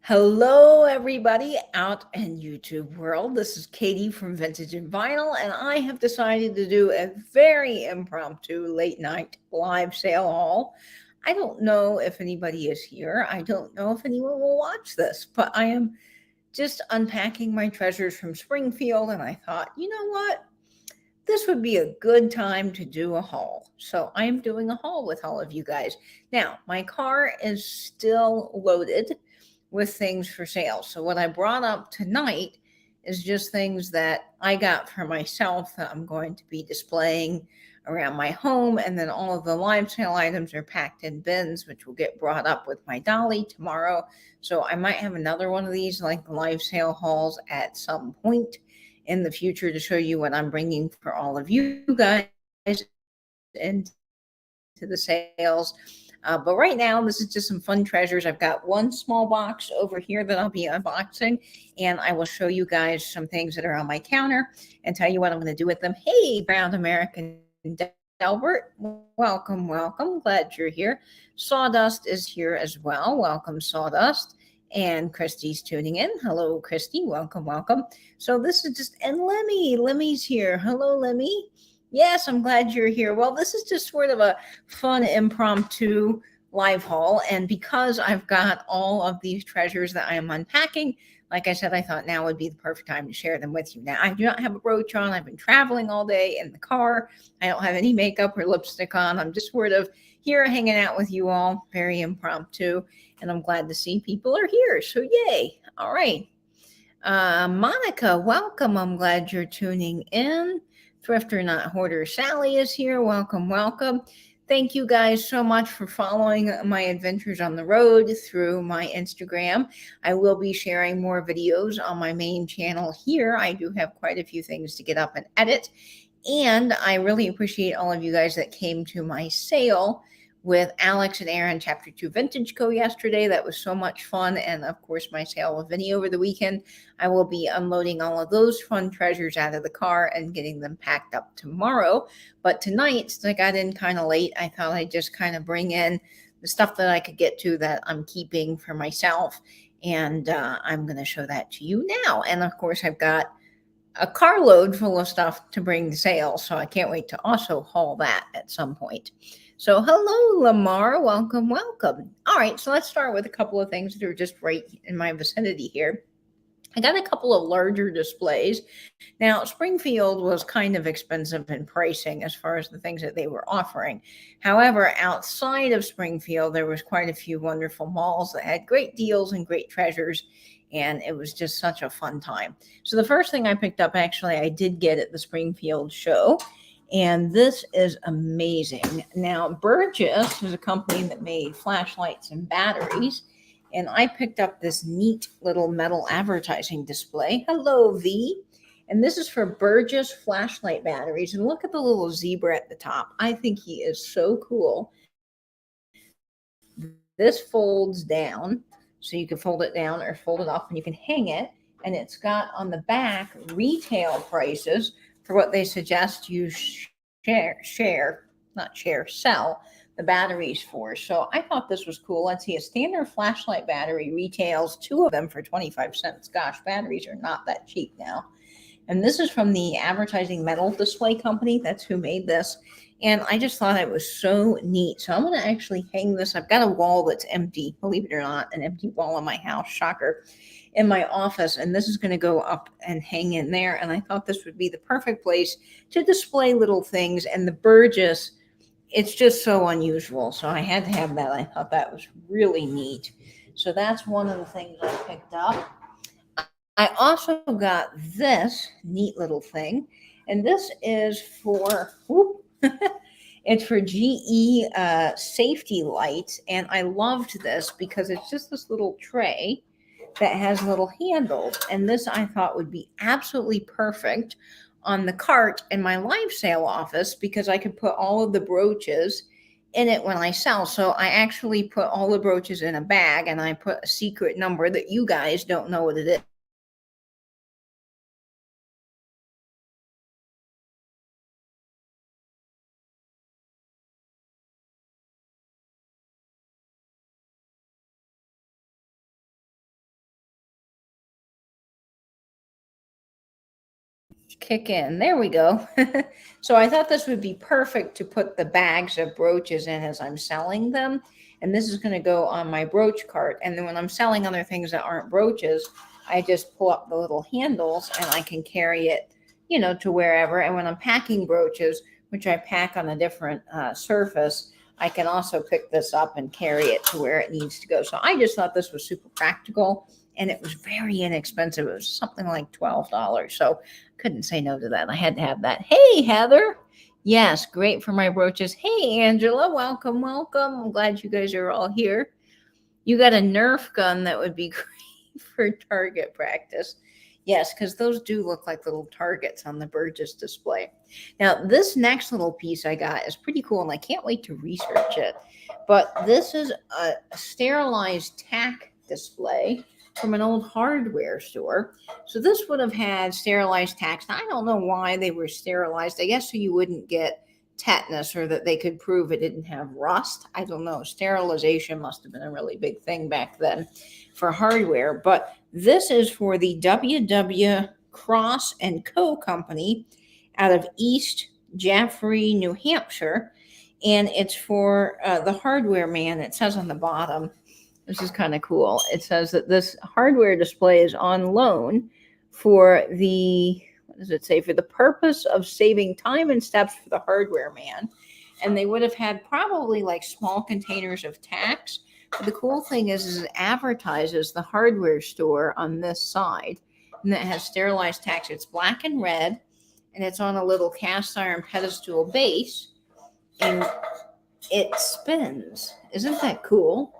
Hello, everybody out in YouTube world. This is Katie from Vintage and Vinyl, and I have decided to do a very impromptu late night live sale haul. I don't know if anybody is here. I don't know if anyone will watch this, but I am just unpacking my treasures from Springfield, and I thought, you know what? This would be a good time to do a haul. So I'm doing a haul with all of you guys. Now, my car is still loaded with things for sale. So what I brought up tonight is just things that I got for myself that I'm going to be displaying around my home. And then all of the live sale items are packed in bins, which will get brought up with my dolly tomorrow. So I might have another one of these like live sale hauls at some point in the future to show you what I'm bringing for all of you guys into the sales. But right now, this is just some fun treasures. I've got one small box over here that I'll be unboxing, and I will show you guys some things that are on my counter and tell you what I'm going to do with them. Hey, Brown American Delbert, welcome, welcome. Glad you're here. Sawdust is here as well. Welcome, Sawdust. And Christy's tuning in. Hello, Christy. Welcome, welcome. So this is just, and Lemmy's here. Hello, Lemmy. Yes, I'm glad you're here. Well, this is just sort of a fun impromptu live haul. And because I've got all of these treasures that I am unpacking, like I said, I thought now would be the perfect time to share them with you. Now, I do not have a brooch on. I've been traveling all day in the car. I don't have any makeup or lipstick on. I'm just sort of here hanging out with you all, very impromptu. And I'm glad to see people are here. So yay. All right. Monica, welcome. I'm glad you're tuning in. Thrifter Not Hoarder Sally is here. Welcome, welcome. Thank you guys so much for following my adventures on the road through my Instagram. I will be sharing more videos on my main channel here. I do have quite a few things to get up and edit. And I really appreciate all of you guys that came to my sale with Alex and Aaron Chapter 2 Vintage Co. yesterday. That was so much fun. And of course, my sale with Vinny over the weekend. I will be unloading all of those fun treasures out of the car and getting them packed up tomorrow. But tonight, since I got in kind of late, I thought I'd just kind of bring in the stuff that I could get to that I'm keeping for myself. And I'm going to show that to you now. And of course, I've got a carload full of stuff to bring to sale. So I can't wait to also haul that at some point. So hello, Lamar. Welcome, welcome. All right, so let's start with a couple of things that are just right in my vicinity here. I got a couple of larger displays. Now, Springfield was kind of expensive in pricing as far as the things that they were offering. However, outside of Springfield, there was quite a few wonderful malls that had great deals and great treasures, and it was just such a fun time. So the first thing I picked up, actually, I did get at the Springfield show, and this is amazing. Now, Burgess is a company that made flashlights and batteries, and I picked up this neat little metal advertising display. Hello, V. And this is for Burgess flashlight batteries. And look at the little zebra at the top. I think he is so cool. This folds down, so you can fold it down or fold it up and you can hang it. And it's got on the back retail prices for what they suggest you sell the batteries for. So I thought this was cool. Let's see, a standard flashlight battery retails two of them for 25 cents. Gosh, batteries are not that cheap now. And this is from the Advertising Metal Display Company. That's who made this. And I just thought it was so neat. So I'm going to actually hang this. I've got a wall that's empty, believe it or not, an empty wall in my house, shocker, in my office. And this is going to go up and hang in there. And I thought this would be the perfect place to display little things. And the Burgess, it's just so unusual. So I had to have that. I thought that was really neat. So that's one of the things I picked up. I also got this neat little thing, and this is for, it's for GE safety lights, and I loved this because it's just this little tray that has little handles, and this I thought would be absolutely perfect on the cart in my live sale office because I could put all of the brooches in it when I sell. So I actually put all the brooches in a bag, and I put a secret number that you guys don't know what it is. kick in. There we go. So I thought this would be perfect to put the bags of brooches in as I'm selling them. And this is going to go on my brooch cart. And then when I'm selling other things that aren't brooches, I just pull up the little handles and I can carry it, to wherever. And when I'm packing brooches, which I pack on a different surface, I can also pick this up and carry it to where it needs to go. So I just thought this was super practical, and it was very inexpensive. It was something like $12. So couldn't say no to that. I had to have that. Hey, Heather. Yes, great for my brooches. Hey, Angela. Welcome, welcome. I'm glad you guys are all here. You got a Nerf gun that would be great for target practice. Yes, because those do look like little targets on the Burgess display. Now, this next little piece I got is pretty cool, and I can't wait to research it. But this is a sterilized tack display from an old hardware store. So this would have had sterilized tacks. Now, I don't know why they were sterilized. I guess so you wouldn't get tetanus, or that they could prove it didn't have rust. I don't know. Sterilization must have been a really big thing back then for hardware. But this is for the W.W. Cross and Co. Company out of East Jaffrey, New Hampshire. And it's for the hardware man. It says on the bottom, this is kind of cool. It says that this hardware display is on loan for the, what does it say? For the purpose of saving time and steps for the hardware man. And they would have had probably like small containers of tacks. But the cool thing is it advertises the hardware store on this side. And it has sterilized tacks. It's black and red. And it's on a little cast iron pedestal base. And it spins. Isn't that cool?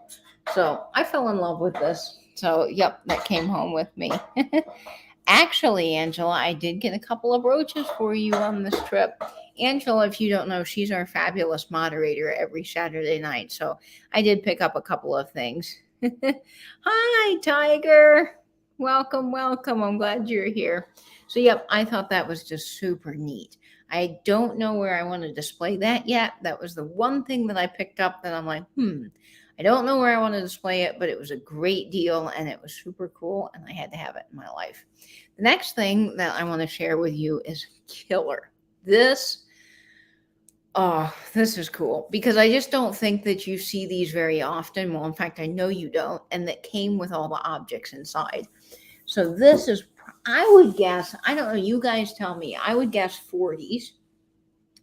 So I fell in love with this. So, yep, that came home with me. Actually, Angela, I did get a couple of brooches for you on this trip. Angela, if you don't know, she's our fabulous moderator every Saturday night. So I did pick up a couple of things. Hi, Tiger. Welcome, welcome. I'm glad you're here. So, yep, I thought that was just super neat. I don't know where I want to display that yet. That was the one thing that I picked up that I'm like, I don't know where I want to display it, but it was a great deal and it was super cool and I had to have it in my life. The next thing that I want to share with you is killer. This is cool because I just don't think that you see these very often. Well, in fact, I know you don't, and that came with all the objects inside. So this is, I would guess, I don't know, you guys tell me, I would guess 40s,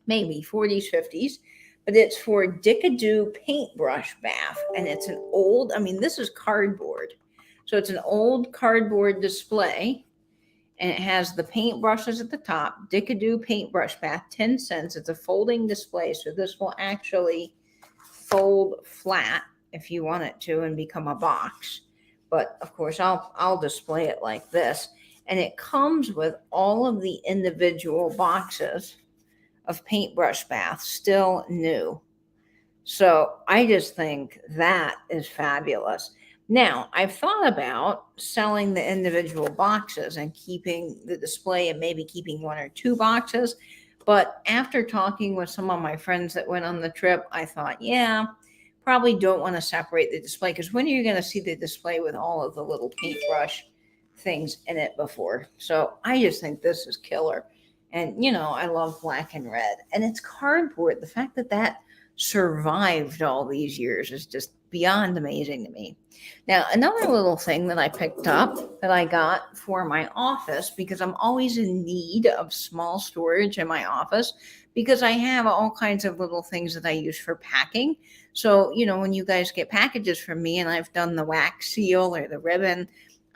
maybe 40s, 50s. But it's for Dickadoo paintbrush bath. And it's an old, this is cardboard. So it's an old cardboard display. And it has the paintbrushes at the top. Dickadoo paintbrush bath, 10 cents. It's a folding display. So this will actually fold flat if you want it to and become a box. But of course, I'll display it like this. And it comes with all of the individual boxes of paintbrush baths, still new. So I just think that is fabulous. Now, I've thought about selling the individual boxes and keeping the display and maybe keeping one or two boxes. But after talking with some of my friends that went on the trip, I thought, probably don't want to separate the display because when are you going to see the display with all of the little paintbrush things in it before? So I just think this is killer. And, I love black and red. And it's cardboard. The fact that that survived all these years is just beyond amazing to me. Now, another little thing that I picked up that I got for my office, because I'm always in need of small storage in my office, because I have all kinds of little things that I use for packing. So, when you guys get packages from me and I've done the wax seal or the ribbon,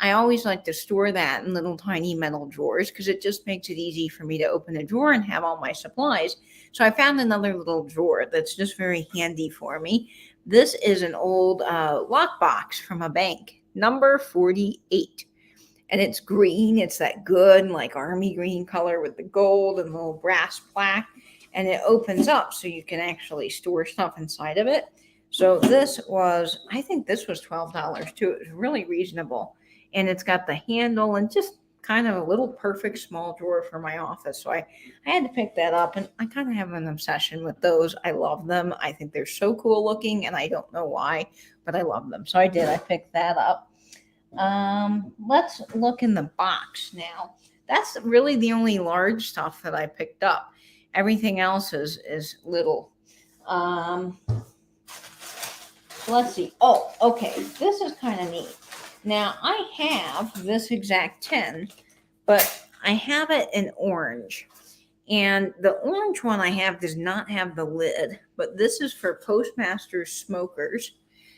I always like to store that in little tiny metal drawers because it just makes it easy for me to open a drawer and have all my supplies. So I found another little drawer that's just very handy for me. This is an old lockbox from a bank, number 48. And it's green. It's that good, like army green color with the gold and little brass plaque. And it opens up so you can actually store stuff inside of it. So I think this was $12 too. It was really reasonable. And it's got the handle and just kind of a little perfect small drawer for my office. So I had to pick that up, and I kind of have an obsession with those. I love them. I think they're so cool looking, and I don't know why, but I love them. So I picked that up. Let's look in the box now. That's really the only large stuff that I picked up. Everything else is little. Um, let's see. Oh, okay. This is kind of neat. Now I have this exact tin, but I have it in orange. And the orange one I have does not have the lid, but this is for Postmaster smokers.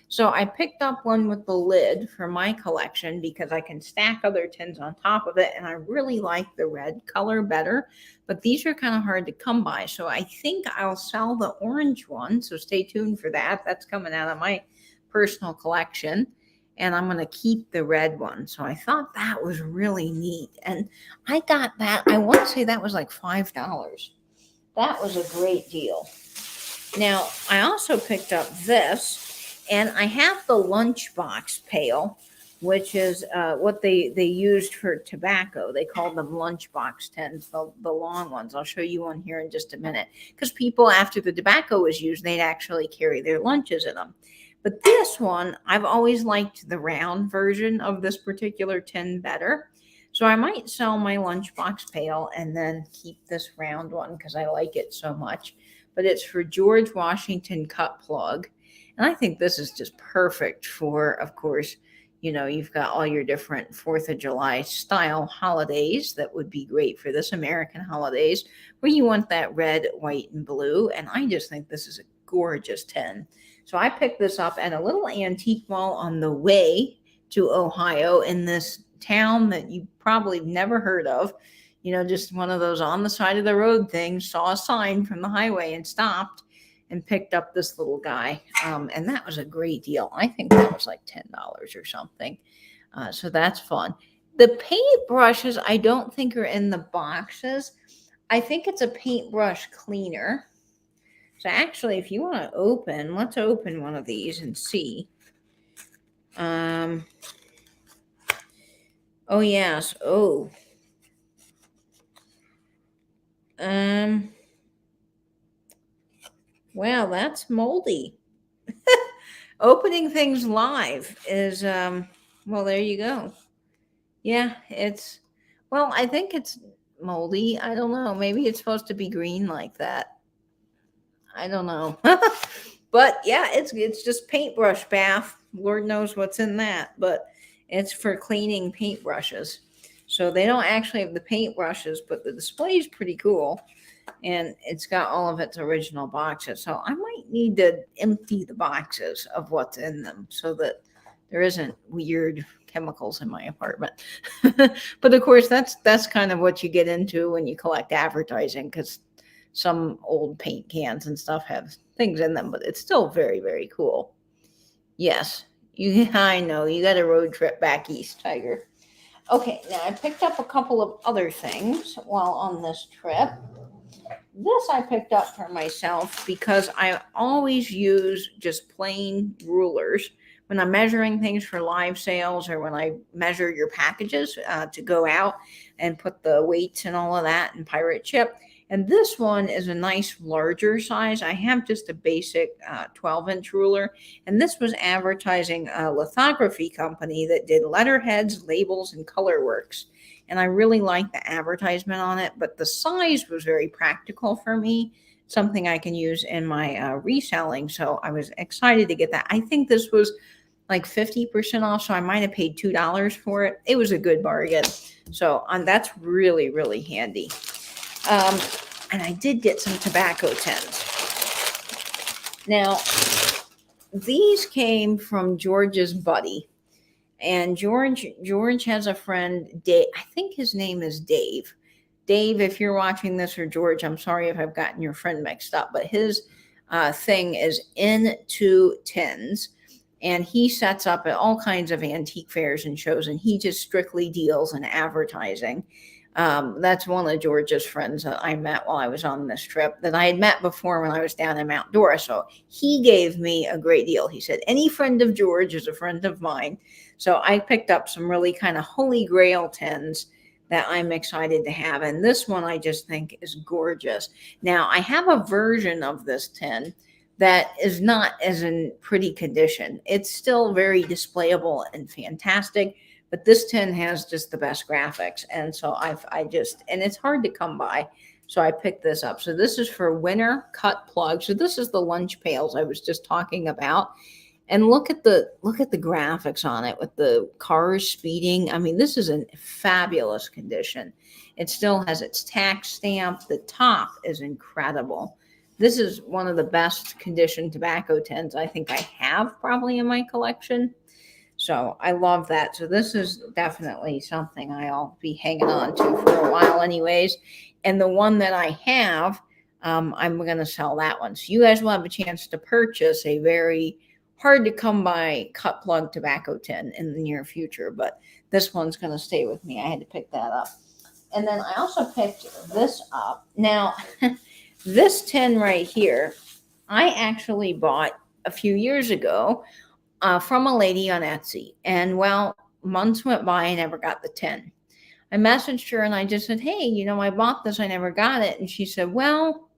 So I picked up one with the lid for my collection because I can stack other tins on top of it. And I really like the red color better, but these are kind of hard to come by. So I think I'll sell the orange one. So stay tuned for that. That's coming out of my personal collection. And I'm going to keep the red one. So I thought that was really neat. And I got that. I want to say that was like $5. That was a great deal. Now, I also picked up this, and I have the lunchbox pail, which is what they used for tobacco. They called them lunchbox tins, the long ones. I'll show you one here in just a minute. Because people, after the tobacco was used, they'd actually carry their lunches in them. But this one, I've always liked the round version of this particular tin better. So I might sell my lunchbox pail and then keep this round one because I like it so much. But it's for George Washington cut plug. And I think this is just perfect for, of course, you've got all your different 4th of July style holidays that would be great for this American holidays where you want that red, white, and blue. And I just think this is a gorgeous tin. So I picked this up at a little antique mall on the way to Ohio in this town that you probably never heard of. Just one of those on the side of the road things, saw a sign from the highway and stopped and picked up this little guy. And that was a great deal. I think that was like $10 or something. So that's fun. The paintbrushes, I don't think are in the boxes. I think it's a paintbrush cleaner. So actually, if you want to let's open one of these and see. Oh, yes. Oh. Well, that's moldy. Opening things live is, well, there you go. Yeah, I think it's moldy. I don't know. Maybe it's supposed to be green like that. I don't know. But yeah, it's just paintbrush bath. Lord knows what's in that, but it's for cleaning paintbrushes. So they don't actually have the paintbrushes, but the display is pretty cool. And it's got all of its original boxes. So I might need to empty the boxes of what's in them so that there isn't weird chemicals in my apartment. But of course, that's kind of what you get into when you collect advertising, because some old paint cans and stuff have things in them, but it's still very, very cool. Yes, I know you got a road trip back east, Tiger. Okay, now I picked up a couple of other things while on this trip. This I picked up for myself because I always use just plain rulers when I'm measuring things for live sales, or when I measure your packages to go out and put the weights and all of that in pirate ship. And this one is a nice larger size. I have just a basic 12-inch ruler. And this was advertising a lithography company that did letterheads, labels, and color works. And I really liked the advertisement on it. But the size was very practical for me, something I can use in my reselling. So I was excited to get that. I think this was like 50% off. So I might have paid $2 for it. It was a good bargain. So that's really, really handy. And I did get some tobacco tins. Now, these came from George's buddy. And George has a friend, Dave. I think his name is Dave. Dave, if you're watching this, or George, I'm sorry if I've gotten your friend mixed up, but his thing is Into Tins. And he sets up at all kinds of antique fairs and shows, and he just strictly deals in advertising. That's one of George's friends that I met while I was on this trip, that I had met before when I was down in Mount Dora. So he gave me a great deal. He said, any friend of George is a friend of mine. So I picked up some really kind of holy grail tins that I'm excited to have. And this one I just think is gorgeous. Now, I have a version of this tin that is not as in pretty condition. It's still very displayable and fantastic, but this tin has just the best graphics. And so and it's hard to come by. So I picked this up. So this is for winter cut plugs. So this is the lunch pails I was just talking about. And look at the graphics on it with the cars speeding. I mean, this is in fabulous condition. It still has its tax stamp. The top is incredible. This is one of the best condition tobacco tins I think I have probably in my collection. So I love that. So this is definitely something I'll be hanging on to for a while anyways. And the one that I have, I'm going to sell that one. So you guys will have a chance to purchase a very hard to come by cut plug tobacco tin in the near future, but this one's going to stay with me. I had to pick that up. And then I also picked this up. Now, this tin right here, I actually bought a few years ago from a lady on Etsy. And well, months went by, I never got the tin. I messaged her and I just said, hey, I bought this, I never got it. And she said, well,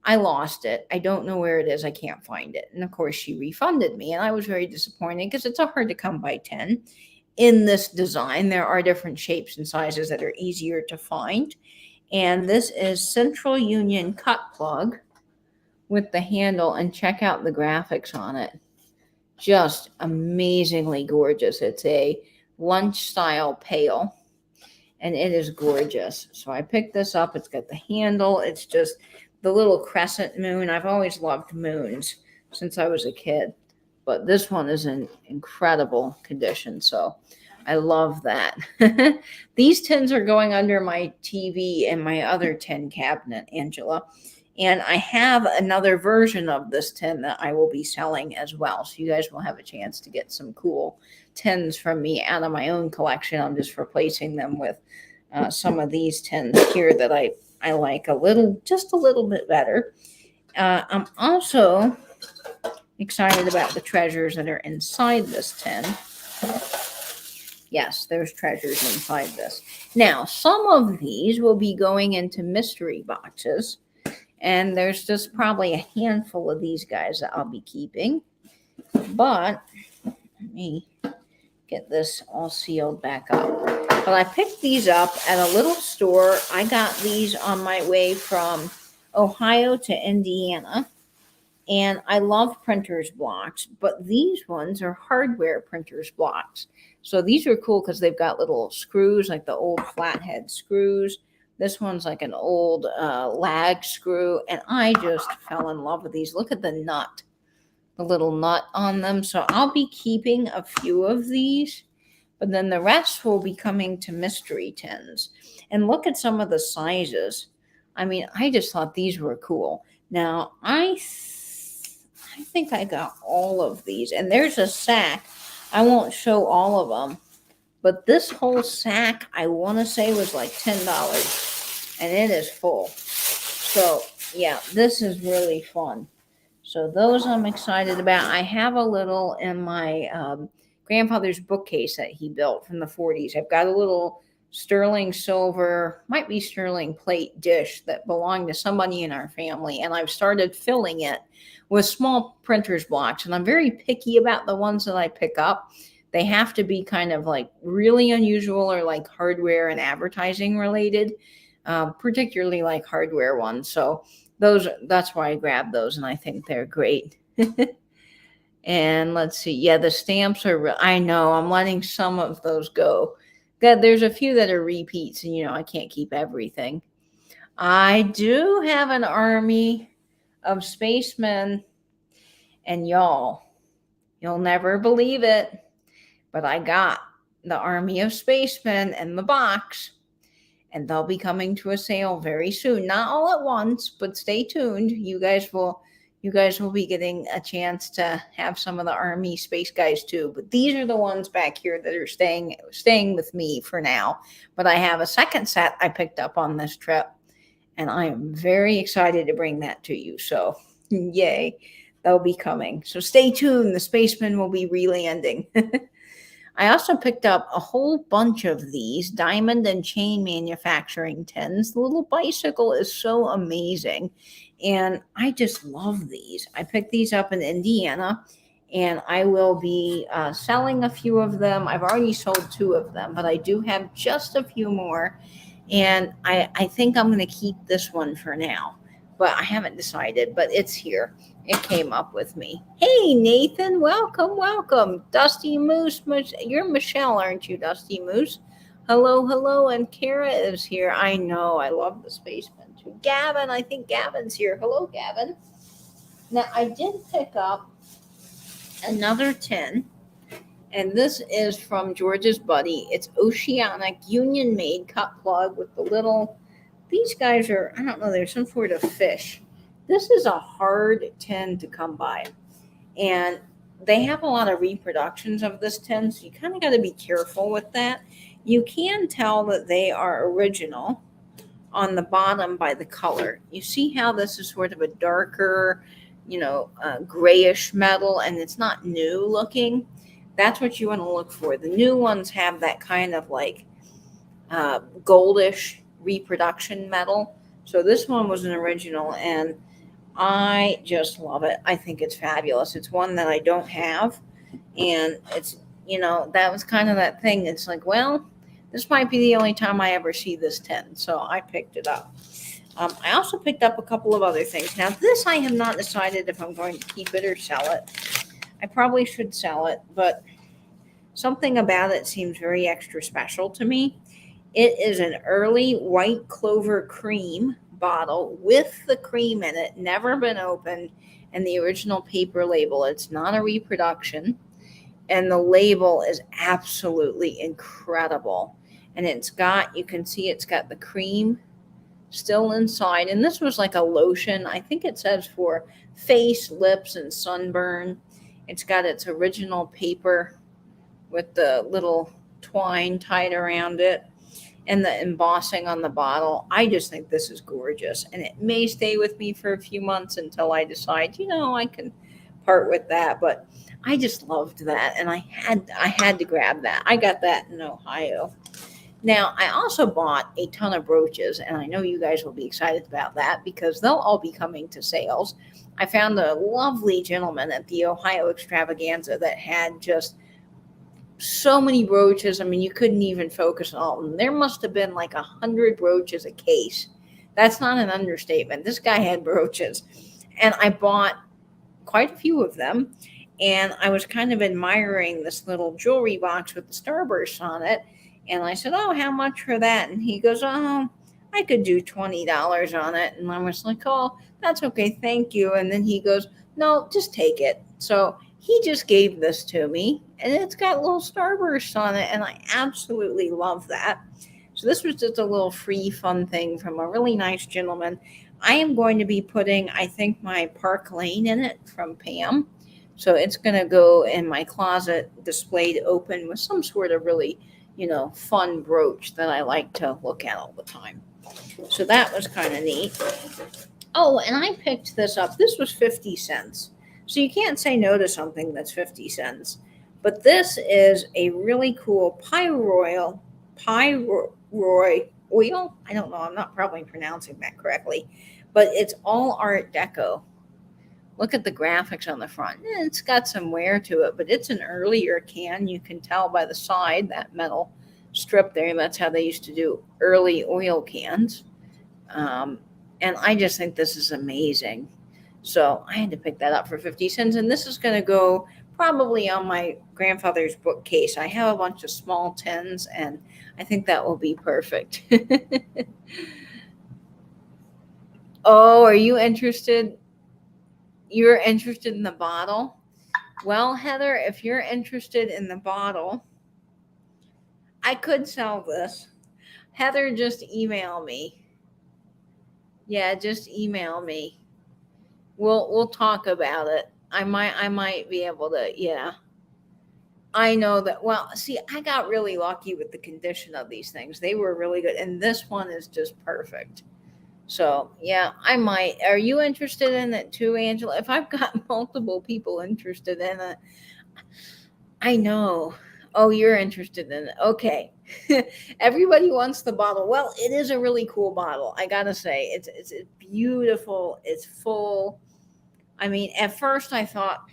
I lost it. I don't know where it is. I can't find it. And of course, she refunded me. And I was very disappointed because it's a hard to come by tin. In this design, there are different shapes and sizes that are easier to find. And this is Central Union cut plug with the handle. And check out the graphics on it. Just amazingly gorgeous. It's a lunch style pail. And it is gorgeous. So I picked this up. It's got the handle. It's just the little crescent moon. I've always loved moons since I was a kid, but this one is in incredible condition. So I love that. These tins are going under my TV and my other tin cabinet, Angela. And I have another version of this tin that I will be selling as well. So you guys will have a chance to get some cool tins from me out of my own collection. I'm just replacing them with some of these tins here that I like just a little bit better. I'm also excited about the treasures that are inside this tin. Yes, there's treasures inside this. Now, some of these will be going into mystery boxes. And there's just probably a handful of these guys that I'll be keeping. But let me get this all sealed back up. But I picked these up at a little store. I got these on my way from Ohio to Indiana. And I love printer's blocks, but these ones are hardware printer's blocks. So these are cool because they've got little screws, like the old flathead screws. This one's like an old lag screw. And I just fell in love with these. Look at the nut, the little nut on them. So I'll be keeping a few of these. But then the rest will be coming to mystery tins. And look at some of the sizes. I mean, I just thought these were cool. Now, I think I got all of these. And there's a sack. I won't show all of them. But this whole sack, I want to say, was like $10. And it is full. So, yeah, this is really fun. So those I'm excited about. I have a little in my grandfather's bookcase that he built from the 40s. I've got a little sterling silver, might be sterling plate dish that belonged to somebody in our family. And I've started filling it with small printer's blocks. And I'm very picky about the ones that I pick up. They have to be kind of like really unusual or like hardware and advertising related, particularly like hardware ones. So that's why I grabbed those. And I think they're great. And let's see. Yeah, the stamps are, I know I'm letting some of those go. There's a few that are repeats and, I can't keep everything. I do have an army of spacemen and you'll never believe it, but I got the army of spacemen in the box and they'll be coming to a sale very soon. Not all at once, but stay tuned. You guys will be getting a chance to have some of the Army space guys too. But these are the ones back here that are staying with me for now. But I have a second set I picked up on this trip. And I am very excited to bring that to you. So yay, they'll be coming. So stay tuned. The spacemen will be re-landing. I also picked up a whole bunch of these diamond and chain manufacturing tins. The little bicycle is so amazing. And I just love these. I picked these up in Indiana. and I will be selling a few of them. I've already sold 2 of them, but I do have just a few more, and I think I'm going to keep this one for now, but I haven't decided, but it's here. It came up with me. Hey, Nathan, welcome, welcome. Dusty Moose, you're Michelle, aren't you, Dusty Moose? Hello, hello, and Kara is here. I know, I love the spaceman too. Gavin, I think Gavin's here. Hello, Gavin. Now, I did pick up another tin, and this is from George's Buddy. It's Oceanic Union Made cut plug with the little, these guys are, I don't know, they're some sort of fish. This is a hard tin to come by, and they have a lot of reproductions of this tin, so you kind of got to be careful with that. You can tell that they are original on the bottom by the color. You see how this is sort of a darker, grayish metal, and it's not new looking. That's what you want to look for. The new ones have that kind of like goldish reproduction metal. So this one was an original, and I just love it. I think it's fabulous. It's one that I don't have, and it's, that was kind of that thing. It's like, well, this might be the only time I ever see this tin, so I picked it up. I also picked up a couple of other things. Now, this I have not decided if I'm going to keep it or sell it. I probably should sell it, but something about it seems very extra special to me. It is an early white clover cream bottle with the cream in it, never been opened, and the original paper label. It's not a reproduction, and the label is absolutely incredible. And you can see it's got the cream still inside, and this was like a lotion. I think it says for face, lips, and sunburn. It's got its original paper with the little twine tied around it and the embossing on the bottle. I just think this is gorgeous, and it may stay with me for a few months until I decide, I can part with that. But I just loved that, and I had to grab that. I got that in Ohio. Now, I also bought a ton of brooches, and I know you guys will be excited about that because they'll all be coming to sales. I found a lovely gentleman at the Ohio Extravaganza that had just so many brooches. I mean, you couldn't even focus on all of them. There must have been like 100 brooches a case. That's not an understatement. This guy had brooches, and I bought quite a few of them, and I was kind of admiring this little jewelry box with the starbursts on it. And I said, oh, how much for that? And he goes, oh, I could do $20 on it. And I was like, oh, that's okay. Thank you. And then he goes, no, just take it. So he just gave this to me, and it's got little starbursts on it. And I absolutely love that. So this was just a little free fun thing from a really nice gentleman. I am going to be putting, I think, my Park Lane in it from Pam. So it's going to go in my closet displayed open with some sort of really fun brooch that I like to look at all the time. So that was kind of neat. Oh, and I picked this up. This was 50 cents. So you can't say no to something that's 50 cents. But this is a really cool pyroid oil. I don't know. I'm not probably pronouncing that correctly. But it's all Art Deco. Look at the graphics on the front. It's got some wear to it, but it's an earlier can. You can tell by the side, that metal strip there. That's how they used to do early oil cans. And I just think this is amazing. So I had to pick that up for 50 cents. And this is going to go probably on my grandfather's bookcase. I have a bunch of small tins, and I think that will be perfect. Oh, are you interested? You're interested in the bottle? Well, Heather, if you're interested in the bottle, I could sell this. Heather, just email me. Yeah, just email me. We'll talk about it. I might be able to, yeah. I know that. Well, see, I got really lucky with the condition of these things. They were really good, and this one is just perfect. So, yeah, I might. Are you interested in it too, Angela? If I've got multiple people interested in it, I know. Oh, you're interested in it. Okay. Everybody wants the bottle. Well, it is a really cool bottle. I got to say, it's beautiful. It's full. I mean, at first I thought,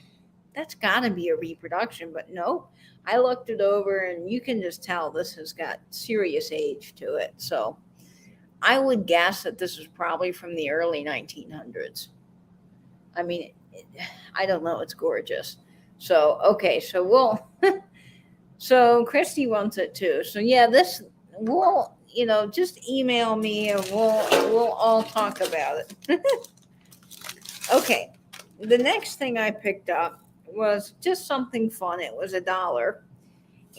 that's got to be a reproduction, but no. I looked it over, and you can just tell this has got serious age to it. So I would guess that this is probably from the early 1900s. I mean, I don't know. It's gorgeous. So, okay. So so Christy wants it too. So yeah, we'll, just email me and we'll all talk about it. Okay. The next thing I picked up was just something fun. It was $1.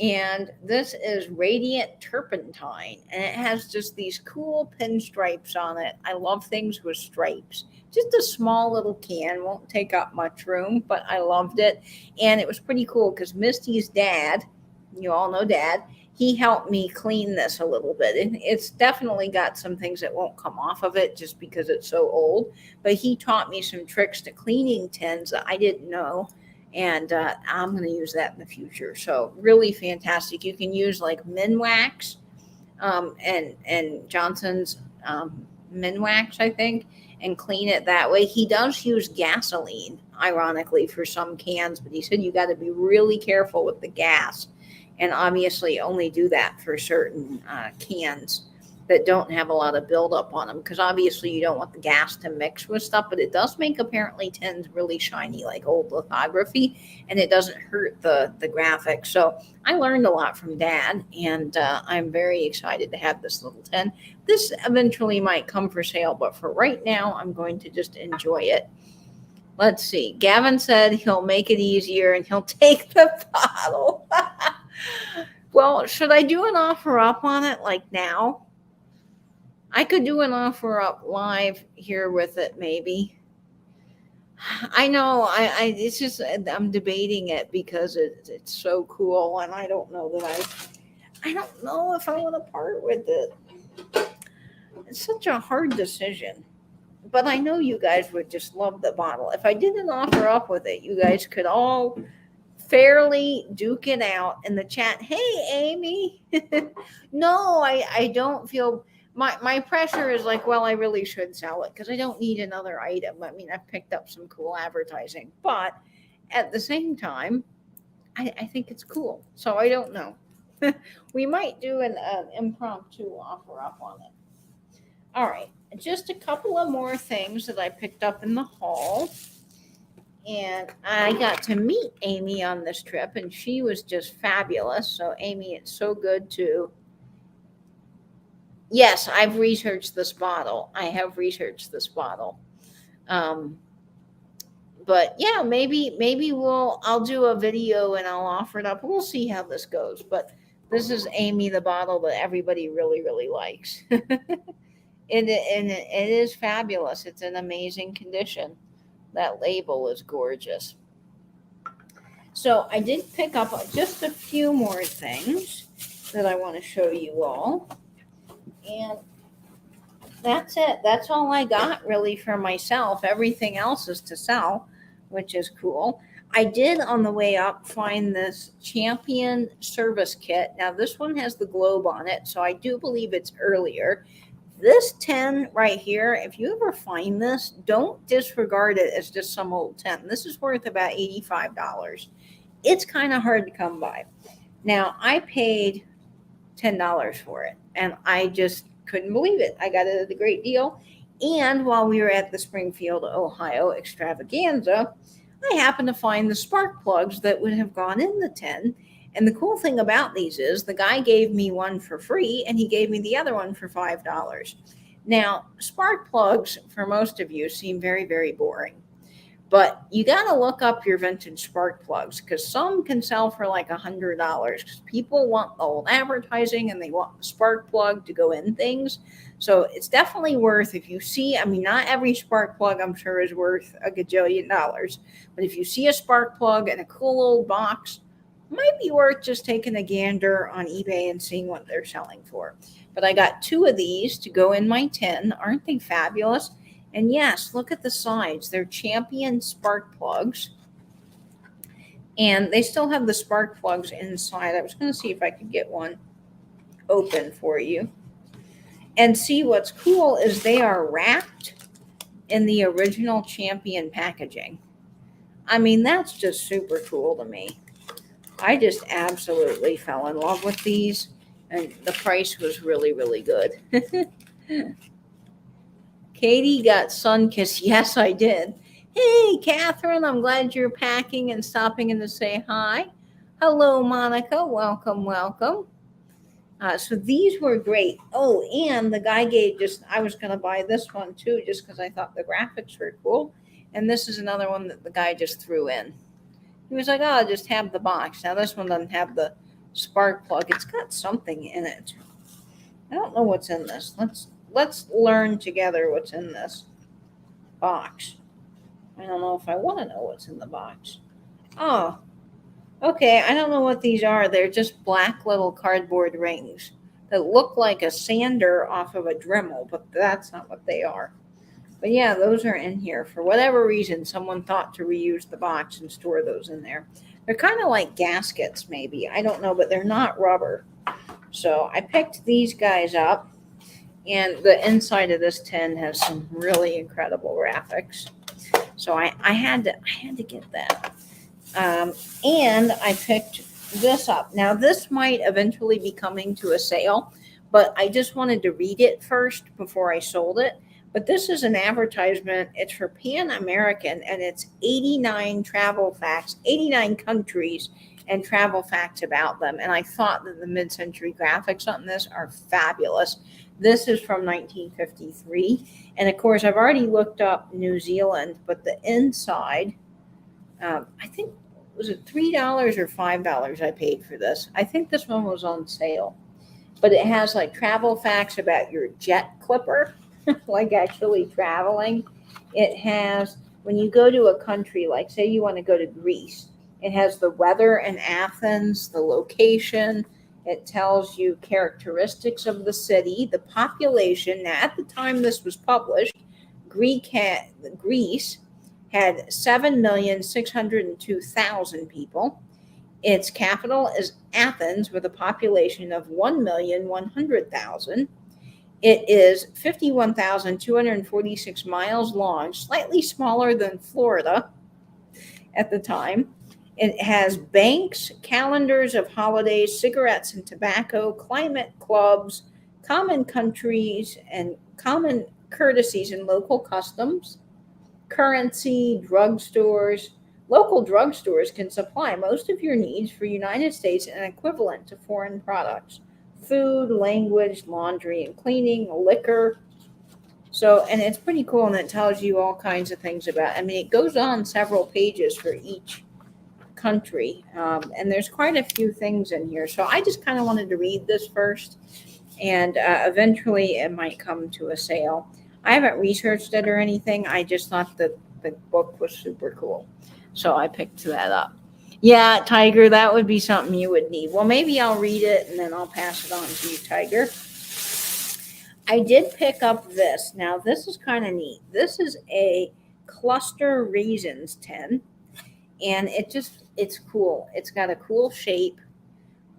And this is Radiant Turpentine. And it has just these cool pinstripes on it. I love things with stripes. Just a small little can, won't take up much room, but I loved it. And it was pretty cool because Misty's dad, you all know Dad, he helped me clean this a little bit. And it's definitely got some things that won't come off of it just because it's so old. But he taught me some tricks to cleaning tins that I didn't know. And I'm going to use that in the future. So really fantastic. You can use like Minwax and Johnson's Minwax, I think, and clean it that way. He does use gasoline, ironically, for some cans, but he said you got to be really careful with the gas, and obviously only do that for certain cans that don't have a lot of buildup on them, because obviously you don't want the gas to mix with stuff, but it does make apparently tins really shiny like old lithography, and it doesn't hurt the graphics. So I learned a lot from Dad, and I'm very excited to have this little tin. This eventually might come for sale, but for right now I'm going to just enjoy it. Let's see. Gavin said he'll make it easier and he'll take the bottle. Well, should I do an offer up on it like now? I could do an offer up live here with it, maybe. I know. It's just I'm debating it because it's so cool, and I don't know that I don't know if I want to part with it. It's such a hard decision, but I know you guys would just love the bottle. If I did an offer up with it, you guys could all fairly duke it out in the chat. Hey, Amy. No, I don't feel. My pressure is like, well, I really should sell it because I don't need another item. I mean, I've picked up some cool advertising, but at the same time, I think it's cool. So I don't know. We might do an impromptu offer up on it. All right. Just a couple of more things that I picked up in the haul. And I got to meet Amy on this trip, and she was just fabulous. So, Amy, it's so good to... Yes, I've researched this bottle. I have researched this bottle. But yeah, maybe I'll do a video and I'll offer it up. We'll see how this goes. But this is Amy, the bottle that everybody really, really likes. It is fabulous. It's in amazing condition. That label is gorgeous. So I did pick up just a few more things that I want to show you all. And that's it. That's all I got really for myself. Everything else is to sell, which is cool. I did on the way up find this Champion service kit. Now this one has the globe on it, so I do believe it's earlier. This tin right here, if you ever find this, don't disregard it as just some old tin. This is worth about $85. It's kind of hard to come by. Now, I paid $10 for it, and I just couldn't believe it. I got it at a great deal. And while we were at the Springfield, Ohio extravaganza, I happened to find the spark plugs that would have gone in the tin. And the cool thing about these is the guy gave me one for free, and he gave me the other one for $5. Now, spark plugs, for most of you, seem very, very boring. But you got to look up your vintage spark plugs, because some can sell for like $100, because people want the old advertising and they want the spark plug to go in things. So it's definitely worth, if you see, I mean, not every spark plug I'm sure is worth a gajillion dollars, but if you see a spark plug in a cool old box, might be worth just taking a gander on eBay and seeing what they're selling for. But I got 2 of these to go in my tin. Aren't they fabulous? And yes, look at the sides. They're Champion spark plugs. And they still have the spark plugs inside. I was going to see if I could get one open for you. And see, what's cool is they are wrapped in the original Champion packaging. I mean, that's just super cool to me. I just absolutely fell in love with these, and the price was really, really good. Katie got sun kissed. Yes, I did. Hey, Catherine, I'm glad you're packing and stopping in to say hi. Hello, Monica. Welcome, welcome. So these were great. Oh, and the guy gave I was going to buy this one too, just because I thought the graphics were cool. And this is another one that the guy just threw in. He was like, oh, I'll just have the box. Now, this one doesn't have the spark plug. It's got something in it. I don't know what's in this. Let's learn together what's in this box. I don't know if I want to know what's in the box. Oh, okay. I don't know what these are. They're just black little cardboard rings that look like a sander off of a Dremel, but that's not what they are. But yeah, those are in here. For whatever reason, someone thought to reuse the box and store those in there. They're kind of like gaskets, maybe. I don't know, but they're not rubber. So I picked these guys up, and the inside of this tin has some really incredible graphics. So I had to get that. And I picked this up. Now, this might eventually be coming to a sale, but I just wanted to read it first before I sold it. But this is an advertisement. It's for Pan American, and it's 89 travel facts, 89 countries, and travel facts about them. And I thought that the mid-century graphics on this are fabulous. This is from 1953. And of course, I've already looked up New Zealand, but the inside, I think, was it $3 or $5 I paid for this? I think this one was on sale. But it has like travel facts about your jet clipper, like actually traveling. It has, when you go to a country, like say you want to go to Greece, it has the weather in Athens, the location. It tells you characteristics of the city, the population. Now, at the time this was published, Greece had 7,602,000 people. Its capital is Athens with a population of 1,100,000. It is 51,246 miles long, slightly smaller than Florida at the time. It has banks, calendars of holidays, cigarettes and tobacco, climate clubs, common countries and common courtesies and local customs, currency, drugstores. Local drugstores can supply most of your needs for United States and equivalent to foreign products. Food, language, laundry and cleaning, liquor. So, and it's pretty cool, and it tells you all kinds of things about, I mean, it goes on several pages for each country, and there's quite a few things in here. So I just kind of wanted to read this first, and eventually it might come to a sale. I haven't researched it or anything. I just thought that the book was super cool. So I picked that up. Yeah, Tiger, that would be something you would need. Well, maybe I'll read it and then I'll pass it on to you, Tiger. I did pick up this. Now, this is kind of neat. This is a cluster raisins tin, and it's cool. It's got a cool shape,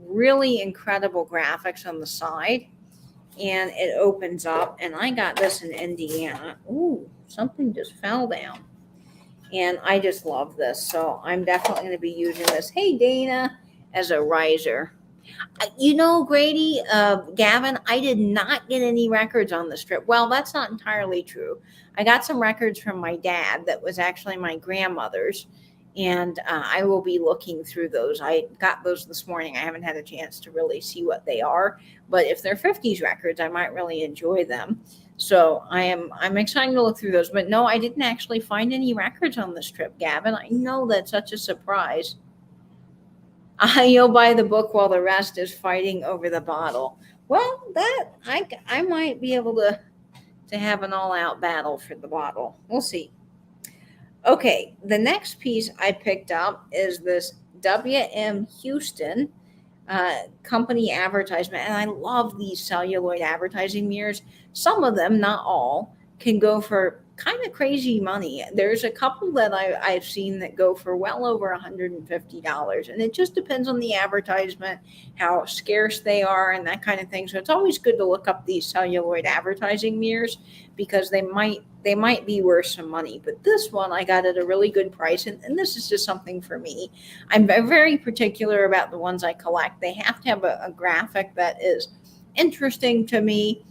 really incredible graphics on the side, and it opens up. And I got this in Indiana. Ooh, something just fell down. And I just love this. So I'm definitely going to be using this. Hey, Dana, as a riser. You know, Grady, Gavin, I did not get any records on the strip. Well, that's not entirely true. I got some records from my dad that was actually my grandmother's. And I will be looking through those. I got those this morning. I haven't had a chance to really see what they are. But if they're 50s records, I might really enjoy them. So I'm excited to look through those. But no, I didn't actually find any records on this trip, Gavin. I know that's such a surprise. You'll buy the book while the rest is fighting over the bottle. Well, that I might be able to have an all-out battle for the bottle. We'll see. Okay, the next piece I picked up is this W.M. Houston company advertisement, and I love these celluloid advertising mirrors. Some of them, not all, can go for kind of crazy money. There's a couple that I've seen that go for well over $150, and it just depends on the advertisement, how scarce they are, and that kind of thing. So it's always good to look up these celluloid advertising mirrors because they might be worth some money. But this one I got at a really good price, and this is just something for me. I'm very particular about the ones I collect. They have to have a graphic that is interesting to me.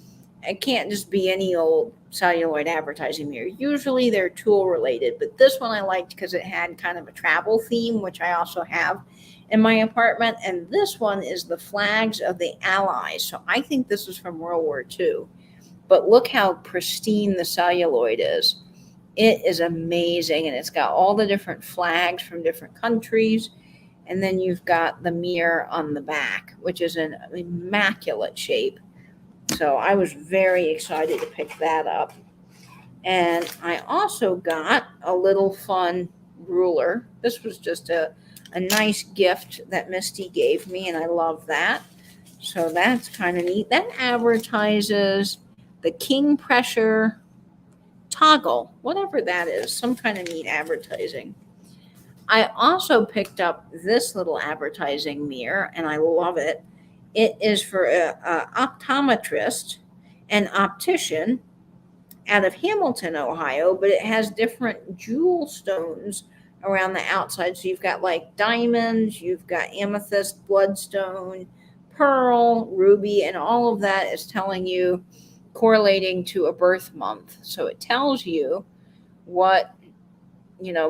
It can't just be any old celluloid advertising mirror. Usually they're tool related, but this one I liked because it had kind of a travel theme, which I also have in my apartment. And this one is the flags of the Allies. So I think this is from World War II. But look how pristine the celluloid is. It is amazing, and it's got all the different flags from different countries. And then you've got the mirror on the back, which is an immaculate shape. So I was very excited to pick that up. And I also got a little fun ruler. This was just a nice gift that Misty gave me, and I love that. So that's kind of neat. That advertises the King Pressure toggle, whatever that is, some kind of neat advertising. I also picked up this little advertising mirror, and I love it. It is for an optometrist and optician out of Hamilton, Ohio, but it has different jewel stones around the outside. So you've got like diamonds, you've got amethyst, bloodstone, pearl, ruby, and all of that is telling you, correlating to a birth month. So it tells you what,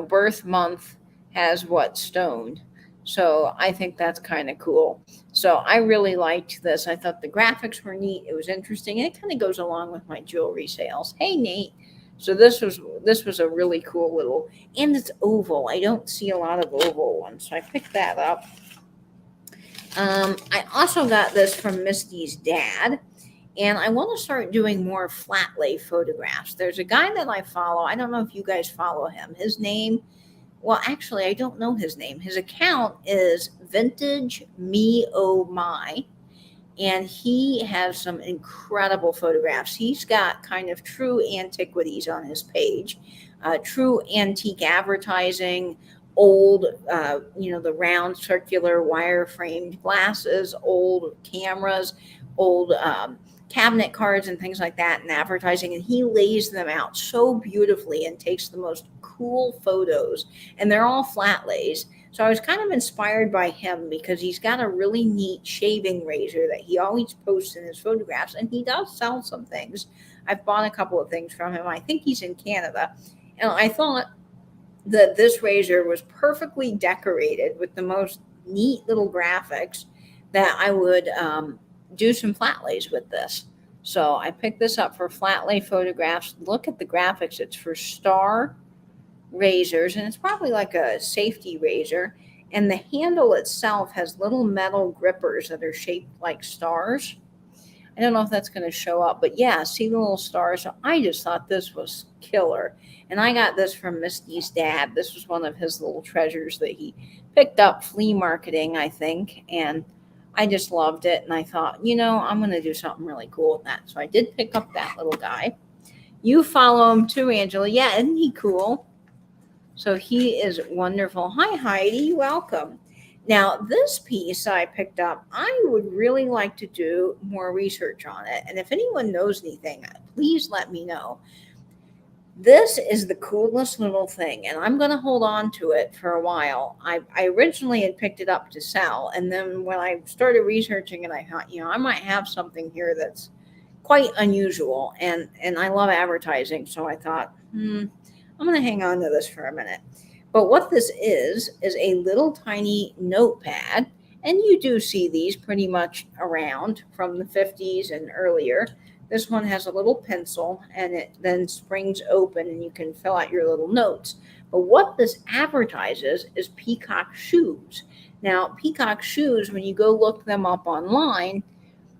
birth month has what stone. So I think that's kind of cool. So I really liked this. I thought the graphics were neat. It was interesting. And it kind of goes along with my jewelry sales. Hey, Nate. So this was a really cool little, and it's oval. I don't see a lot of oval ones. So I picked that up. I also got this from Misty's dad. And I want to start doing more flat lay photographs. There's a guy that I follow. I don't know if you guys follow him. His name, well, actually, I don't know his name. His account is Vintage Me Oh My. And he has some incredible photographs. He's got kind of true antiquities on his page, true antique advertising, old, the round circular wire framed glasses, old cameras, old cabinet cards and things like that, and advertising. And he lays them out so beautifully and takes the most cool photos, and they're all flat lays. So I was kind of inspired by him because he's got a really neat shaving razor that he always posts in his photographs, and he does sell some things. I've bought a couple of things from him. I think he's in Canada. And I thought that this razor was perfectly decorated with the most neat little graphics that I would do some flat lays with this. So I picked this up for flat lay photographs. Look at the graphics. It's for Star razors, and it's probably like a safety razor. And the handle itself has little metal grippers that are shaped like stars. I don't know if that's going to show up, but yeah, see the little stars. So I just thought this was killer. And I got this from Misty's dad. This was one of his little treasures that he picked up flea marketing, I think. And I just loved it. And I thought, I'm going to do something really cool with that. So I did pick up that little guy. You follow him too, Angela. Yeah, isn't he cool? So he is wonderful. Hi, Heidi. Welcome. Now, this piece I picked up, I would really like to do more research on it. And if anyone knows anything, please let me know. This is the coolest little thing, and I'm going to hold on to it for a while. I originally had picked it up to sell, and then when I started researching it, I thought, I might have something here that's quite unusual, and I love advertising, so I thought, I'm going to hang on to this for a minute. But what this is a little tiny notepad, and you do see these pretty much around from the 50s and earlier. This one has a little pencil, and it then springs open, and you can fill out your little notes. But what this advertises is Peacock shoes. Now, Peacock shoes, when you go look them up online,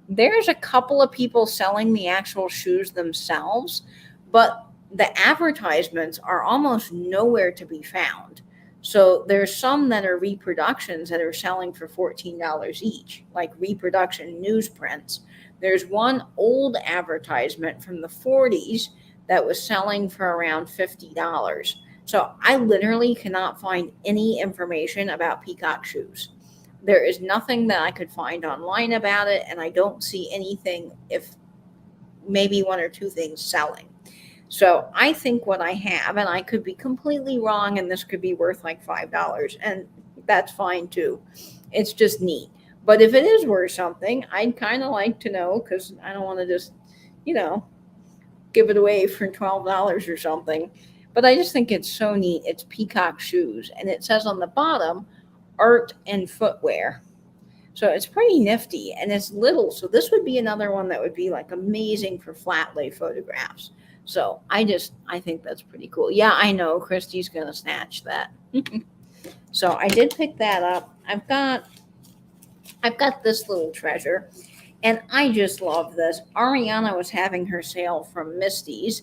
there's a couple of people selling the actual shoes themselves, but the advertisements are almost nowhere to be found. So there's some that are reproductions that are selling for $14 each, like reproduction newsprints. There's one old advertisement from the 40s that was selling for around $50. So I literally cannot find any information about peacock shoes. There is nothing that I could find online about it, and I don't see anything, if maybe one or two things selling. So I think what I have, and I could be completely wrong, and this could be worth like $5, and that's fine too. It's just neat. But if it is worth something, I'd kind of like to know, because I don't want to just, you know, give it away for $12 or something. But I just think it's so neat. It's peacock shoes, and it says on the bottom, art and footwear. So it's pretty nifty, and it's little. So this would be another one that would be like amazing for flat lay photographs. So I think that's pretty cool. Yeah, I know Christy's going to snatch that. So I did pick that up. I've got this little treasure, and I just love this. Ariana was having her sale from Misty's,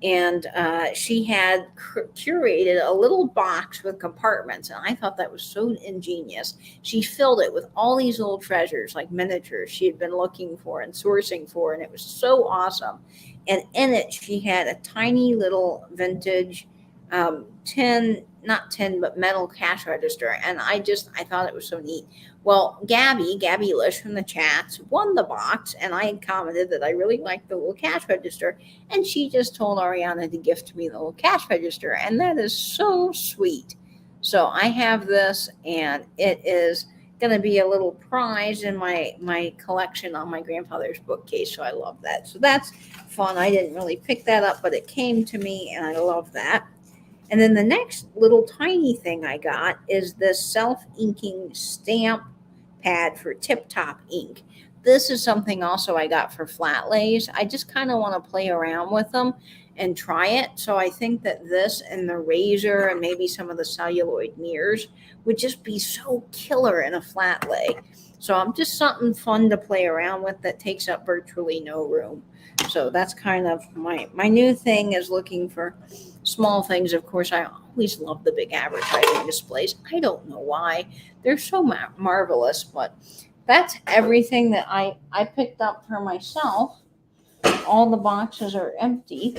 and she had curated a little box with compartments, and I thought that was so ingenious. She filled it with all these little treasures, like miniatures she had been looking for and sourcing for, and it was so awesome. And in it, she had a tiny little vintage tin, not tin, but metal cash register, and I thought it was so neat. Well, Gabby Lish from the chats won the box, and I had commented that I really liked the little cash register, and she just told Ariana to gift me the little cash register, and that is so sweet. So I have this, and it is going to be a little prize in my collection on my grandfather's bookcase, so I love that. So that's fun. I didn't really pick that up, but it came to me, and I love that. And then the next little tiny thing I got is this self-inking stamp pad for Tip Top ink. This is something also I got for flat lays. I just kind of want to play around with them and try it. So I think that this and the razor and maybe some of the celluloid mirrors would just be so killer in a flat lay. So I'm just something fun to play around with that takes up virtually no room. So that's kind of my new thing, is looking for small things. Of course, I always love the big advertising displays. I don't know why. They're so marvelous, but that's everything that I picked up for myself. All the boxes are empty.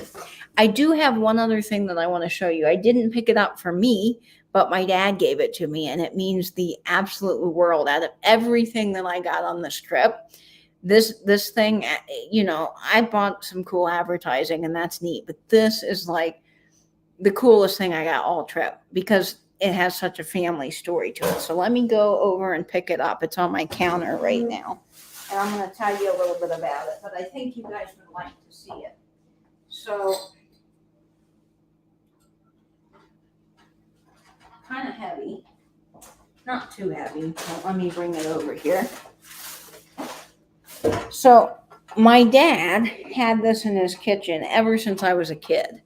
I do have one other thing that I want to show you. I didn't pick it up for me, but my dad gave it to me, and it means the absolute world. Out of everything that I got on this trip, this thing, I bought some cool advertising, and that's neat, but this is like the coolest thing I got all trip, because it has such a family story to it. So let me go over and pick it up. It's on my counter right now, and I'm going to tell you a little bit about it, but I think you guys would like to see it. So, kind of heavy, not too heavy, but let me bring it over here. So my dad had this in his kitchen ever since I was a kid,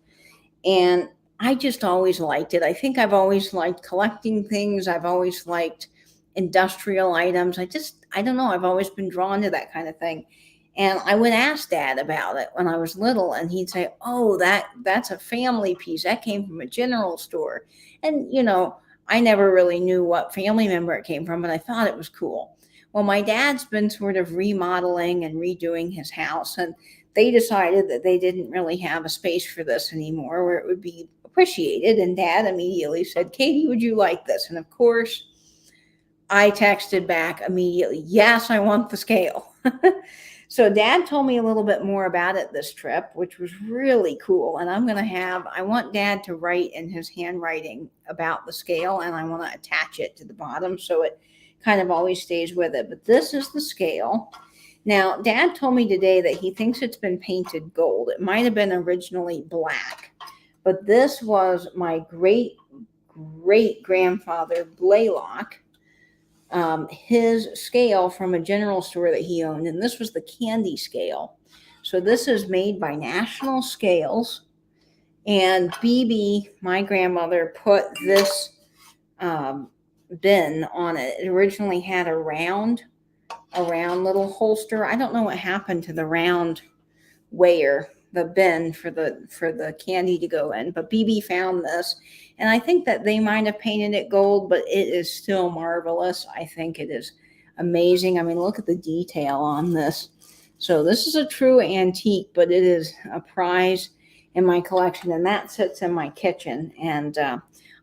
and I just always liked it. I think I've always liked collecting things. I've always liked industrial items. I don't know. I've always been drawn to that kind of thing. And I would ask Dad about it when I was little, and he'd say, "Oh, that's a family piece. That came from a general store." And, I never really knew what family member it came from, but I thought it was cool. Well, my dad's been sort of remodeling and redoing his house, and they decided that they didn't really have a space for this anymore where it would be appreciated. And Dad immediately said, "Katie, would you like this?" And of course, I texted back immediately, "Yes, I want the scale." So Dad told me a little bit more about it this trip, which was really cool. And I want Dad to write in his handwriting about the scale, and I want to attach it to the bottom so it kind of always stays with it. But this is the scale. Now, Dad told me today that he thinks it's been painted gold. It might have been originally black, but this was my great-great-grandfather Blaylock, his scale from a general store that he owned, and this was the candy scale. So this is made by National Scales, and BB, my grandmother, put this bin on it. It originally had a round little holster. I don't know what happened to the round weigher, the bin for the candy to go in, but BB found this, and I think that they might have painted it gold, but it is still marvelous. I think it is amazing. I mean, look at the detail on this. So this is a true antique, but it is a prize. in my collection, and that sits in my kitchen. And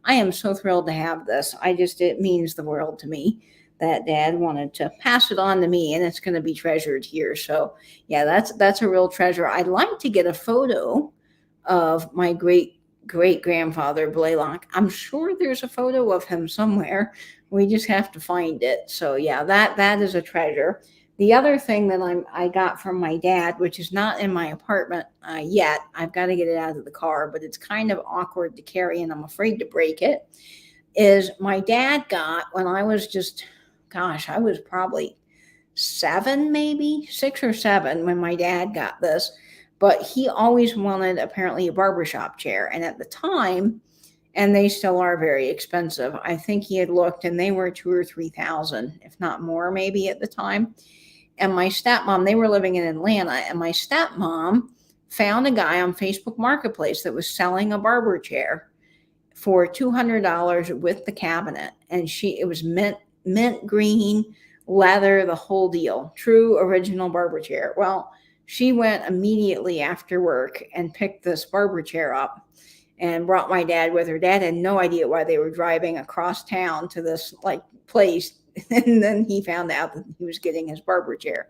I am so thrilled to have this. It means the world to me that Dad wanted to pass it on to me, and it's going to be treasured here. So yeah, that's a real treasure. I'd like to get a photo of my great grandfather Blaylock. I'm sure there's a photo of him somewhere. We just have to find it. So yeah, that is a treasure. The other thing that I got from my dad, which is not in my apartment yet, I've got to get it out of the car, but it's kind of awkward to carry, and I'm afraid to break it. Is my dad got when I was just, gosh, I was probably 7, maybe 6 or 7 when my dad got this, but he always wanted apparently a barbershop chair, and at the time, and they still are very expensive. I think he had looked, and they were 2 or 3 thousand, if not more, maybe at the time. And my stepmom, they were living in Atlanta, and my stepmom found a guy on Facebook Marketplace that was selling a barber chair for $200 with the cabinet, and it was mint green leather, the whole deal, true original barber chair. Well, she went immediately after work and picked this barber chair up and brought my dad with her. Dad had no idea why they were driving across town to this like place. And then he found out that he was getting his barber chair.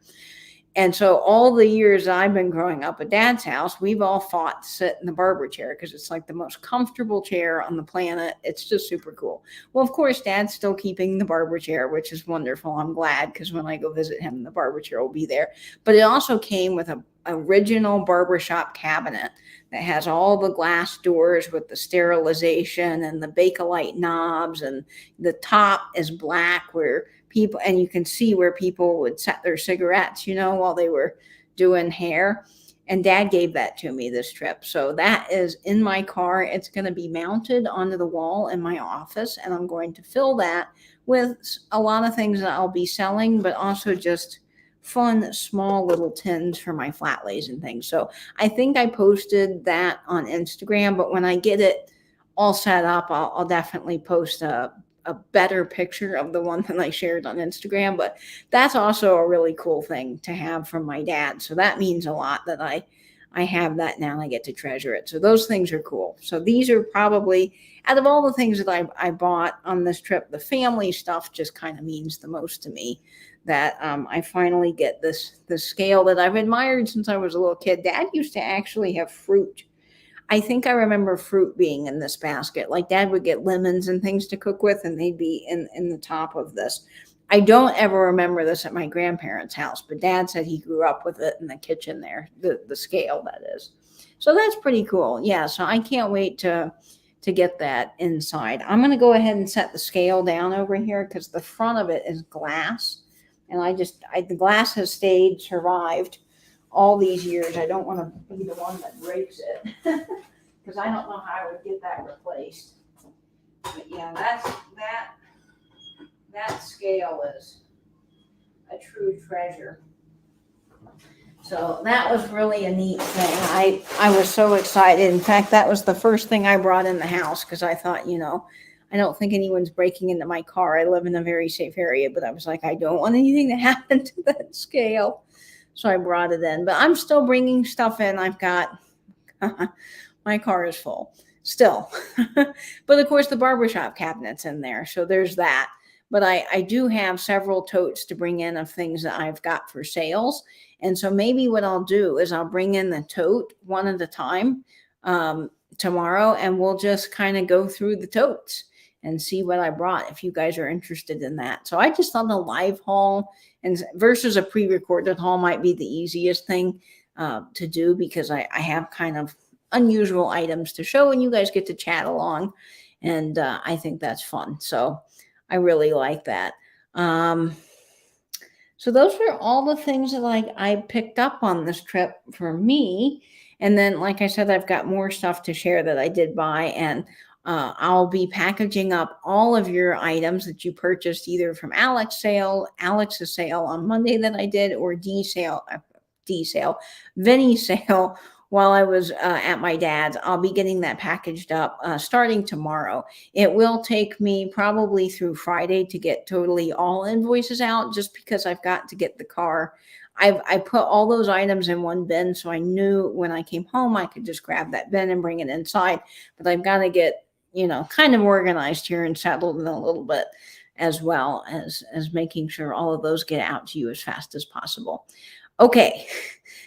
And so all the years I've been growing up at Dad's house, we've all fought to sit in the barber chair because it's like the most comfortable chair on the planet. It's just super cool. Well, of course, Dad's still keeping the barber chair, which is wonderful. I'm glad, because when I go visit him, the barber chair will be there. But it also came with an original barbershop cabinet that has all the glass doors with the sterilization and the Bakelite knobs, and the top is black where people, and you can see where people would set their cigarettes, while they were doing hair. And Dad gave that to me this trip. So that is in my car. It's going to be mounted onto the wall in my office, and I'm going to fill that with a lot of things that I'll be selling, but also just fun, small little tins for my flat lays and things. So I think I posted that on Instagram, but when I get it all set up, I'll definitely post a better picture of the one that I shared on Instagram. But that's also a really cool thing to have from my dad. So that means a lot that I have that now. I get to treasure it. So those things are cool. So these are probably, out of all the things that I bought on this trip, the family stuff just kind of means the most to me. That I finally get the scale that I've admired since I was a little kid. Dad used to actually have fruit. I think I remember fruit being in this basket. Like Dad would get lemons and things to cook with, and they'd be in the top of this. I don't ever remember this at my grandparents' house, but Dad said he grew up with it in the kitchen there, the scale, that is. So that's pretty cool. Yeah, so I can't wait to get that inside. I'm going to go ahead and set the scale down over here because the front of it is glass. And the glass has survived all these years. I don't want to be the one that breaks it because I don't know how I would get that replaced. But yeah, that scale is a true treasure. So that was really a neat thing. I was so excited. In fact, that was the first thing I brought in the house because I thought, I don't think anyone's breaking into my car. I live in a very safe area, but I was like, I don't want anything to happen to that scale. So I brought it in, but I'm still bringing stuff in. I've got, my car is full still, but of course the barbershop cabinet's in there. So there's that. But I do have several totes to bring in of things that I've got for sales. And so maybe what I'll do is I'll bring in the tote one at a time tomorrow, and we'll just kind of go through the totes and see what I brought if you guys are interested in that. So I just thought a live haul and versus a pre-recorded haul might be the easiest thing to do because I have kind of unusual items to show and you guys get to chat along. And I think that's fun. So I really like that. So those were all the things that I picked up on this trip for me. And then, like I said, I've got more stuff to share that I did buy, and I'll be packaging up all of your items that you purchased either from Alex's sale on Monday that I did, or Vinny's sale, while I was at my dad's. I'll be getting that packaged up starting tomorrow. It will take me probably through Friday to get totally all invoices out, just because I've got to get the car. I put all those items in one bin, so I knew when I came home I could just grab that bin and bring it inside. But I've got to get, kind of organized here and settled in a little bit, as well as making sure all of those get out to you as fast as possible. Okay,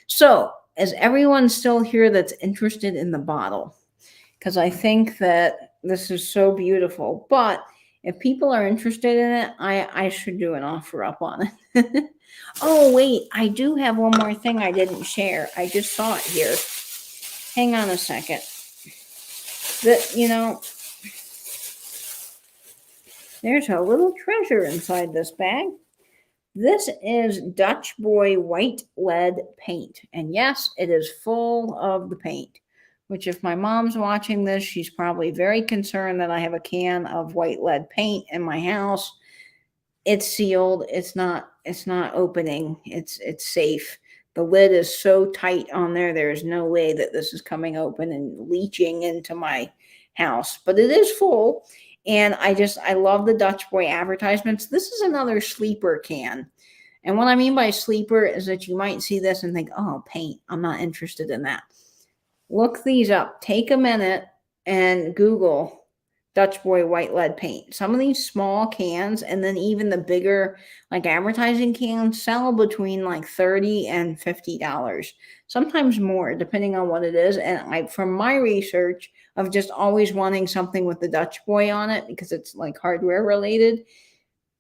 so is everyone still here that's interested in the bottle? Because I think that this is so beautiful. But if people are interested in it, I should do an offer up on it. Oh, wait, I do have one more thing I didn't share. I just saw it here. Hang on a second. There's a little treasure inside this bag. This is Dutch Boy white lead paint. And yes, it is full of the paint, which if my mom's watching this, she's probably very concerned that I have a can of white lead paint in my house. It's sealed. It's not opening. It's safe. The lid is so tight on there. There's no way that this is coming open and leaching into my house, but it is full. And I love the Dutch Boy advertisements. This is another sleeper can. And what I mean by sleeper is that you might see this and think, oh, paint. I'm not interested in that. Look these up. Take a minute and Google Dutch Boy white lead paint. Some of these small cans, and then even the bigger like advertising cans, sell between like $30 and $50, sometimes more depending on what it is. And from my research of just always wanting something with the Dutch Boy on it, because it's like hardware related,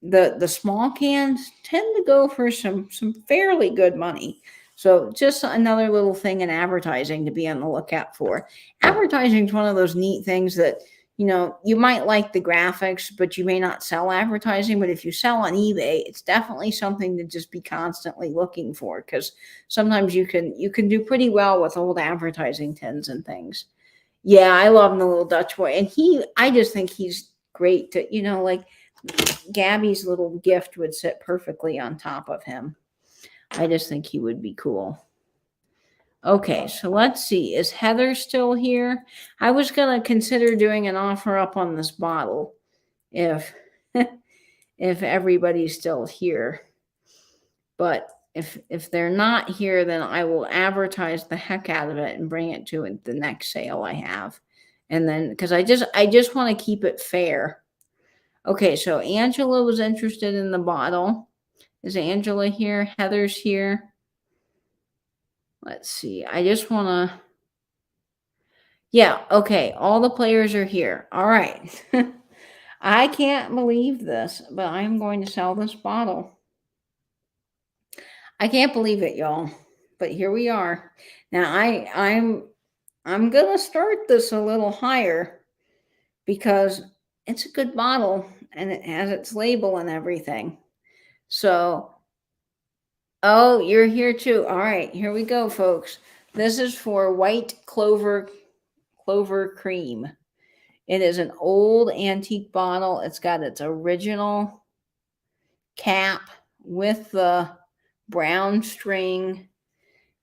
the small cans tend to go for some fairly good money. So just another little thing in advertising to be on the lookout for. Advertising is one of those neat things that, you might like the graphics, but you may not sell advertising. But if you sell on eBay, it's definitely something to just be constantly looking for, because sometimes you can do pretty well with old advertising tins and things. Yeah, I love the little Dutch Boy. And I just think he's great to, like Gabby's little gift would sit perfectly on top of him. I just think he would be cool. Okay, so let's see. Is Heather still here? I was going to consider doing an offer up on this bottle if if everybody's still here. But if they're not here, then I will advertise the heck out of it and bring it to the next sale I have. And then because I just want to keep it fair. Okay, so Angela was interested in the bottle. Is Angela here? Heather's here. Let's see. I just want to. Yeah, okay. All the players are here. All right. I can't believe this, but I'm going to sell this bottle. I can't believe it, y'all. But here we are. Now I'm going to start this a little higher because it's a good bottle and it has its label and everything. So, oh, you're here too. All right, here we go, folks. This is for white clover cream. It is an old antique bottle. It's got its original cap with the brown string,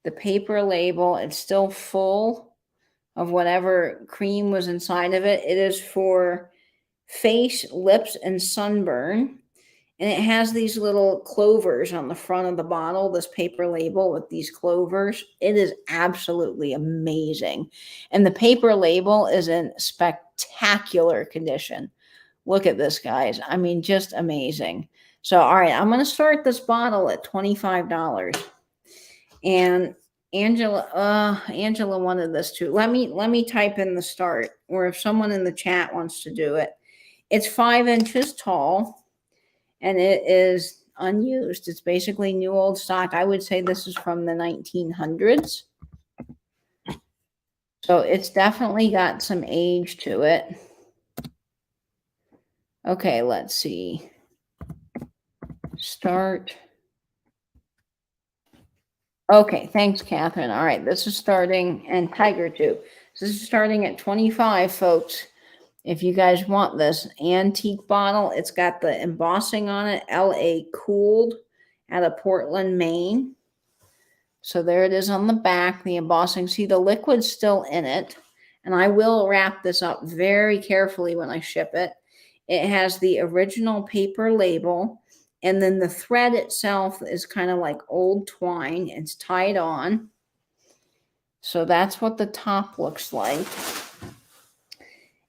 the paper label. It's still full of whatever cream was inside of it. It is for face, lips, and sunburn. And it has these little clovers on the front of the bottle, this paper label with these clovers. It is absolutely amazing. And the paper label is in spectacular condition. Look at this, guys. I mean, just amazing. So, all right, I'm going to start this bottle at $25. And Angela wanted this too. Let me type in the start, or if someone in the chat wants to do it. It's 5 inches tall. And it is unused. It's basically new old stock. I would say this is from the 1900s. So it's definitely got some age to it. Okay, let's see. Start. Okay, thanks, Catherine. All right, this is starting, and Tiger too. This is starting at 25, folks. If you guys want this antique bottle, it's got the embossing on it, LA Cooled out of Portland, Maine. So there it is on the back, the embossing. See, the liquid's still in it. And I will wrap this up very carefully when I ship it. It has the original paper label. And then the thread itself is kind of like old twine. It's tied on. So that's what the top looks like.